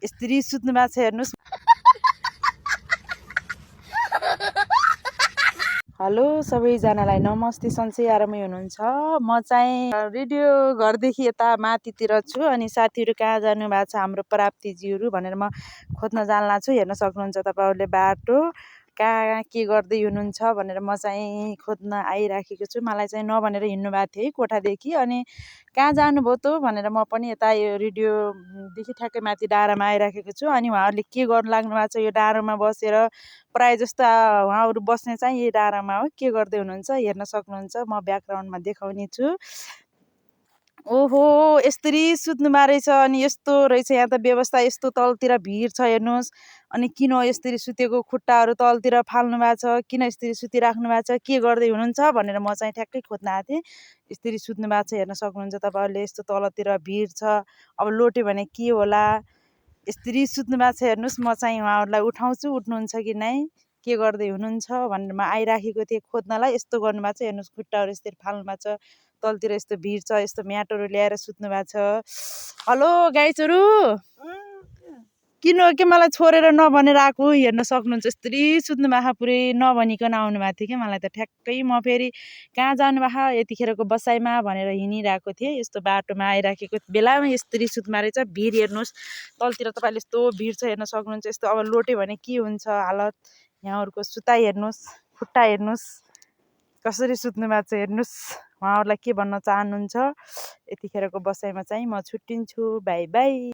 स्त्री सुत्नु भएको छ हेर्नुहोस्। हेलो सबैजनालाई नमस्ते, सन्चै आरामै हुनुहुन्छ। म चाहिँ रेडियो घरदेखि यता माथितिर छु अनि साथीहरू कहाँ जानुभएको छ हाम्रो प्राप्तिजीहरू भनेर म खोज्न जान लाग्छु। हेर्न सक्नुहुन्छ तपाईँहरूले बाटो कहाँ के गर्दै हुनुहुन्छ भनेर म चाहिँ खोज्न आइराखेको छु। मलाई चाहिँ नभनेर हिँड्नु भएको थियो है कोठादेखि, अनि कहाँ जानुभयो त भनेर म पनि यता यो रेडियोदेखि ठ्याक्कै माथि डाँडामा आइराखेको छु। अनि उहाँहरूले के गर्नु लाग्नु भएको छ यो डाँडामा बसेर, प्रायः जस्तो उहाँहरू बस्ने चाहिँ यही डाँडामा हो। के गर्दै हुनुहुन्छ हेर्न सक्नुहुन्छ, म ब्याकग्राउन्डमा देखाउने छु। ओहो यस्तरी सुत्नुभएको रहेछ अनि यस्तो रहेछ यहाँ त व्यवस्था, यस्तो तलतिर भिड छ हेर्नुहोस्। अनि किन यसरी सुतेको, खुट्टाहरू तलतिर फाल्नु भएको छ, किन यसरी सुतिराख्नु भएको छ, के गर्दै हुनुहुन्छ भनेर म चाहिँ ठ्याक्कै खोज्न आएको थिएँ। यसरी सुत्नु भएको छ हेर्न सक्नुहुन्छ तपाईँहरूले, यस्तो तलतिर भिड छ। अब लोट्यो भने के होला, यसरी सुत्नु भएको छ हेर्नुहोस्। म चाहिँ उहाँहरूलाई उठाउँछु, उठ्नुहुन्छ कि नै, के गर्दै हुनुहुन्छ भनेर म आइराखेको थिएँ खोज्नलाई। यस्तो गर्नुभएको छ हेर्नुहोस्, खुट्टाहरू यसरी फाल्नु भएको छ, तलतिर यस्तो भिड छ, यस्तो म्याटहरू ल्याएर सुत्नु भएको छ। हेलो गाइजहरू, किन हो कि मलाई छोडेर नभनेर आएको हेर्न सक्नुहुन्छ। यस्तरी सुत्नु भएको पुरै नभनिकन आउनु भएको थियो कि मलाई त ठ्याक्कै। म फेरि कहाँ जानुभएको यतिखेरको बसाइमा भनेर हिँडिरहेको थिएँ। यस्तो बाटोमा आइराखेको बेलामा यस्तरी सुत्मा रहेछ। भिड हेर्नुहोस् तलतिर तपाईँले, यस्तो भिड छ हेर्न सक्नुहुन्छ। यस्तो अब लोट्यो भने के हुन्छ हालत, यहाँहरूको सुताइ हेर्नुहोस्, खुट्टा हेर्नुहोस् कसरी सुत्नु भएको छ हेर्नुहोस्। उहाँहरूलाई के भन्न चाहनुहुन्छ। यतिखेरको बसाइमा चाहिँ म छुट्टिन्छु, बाई बाई।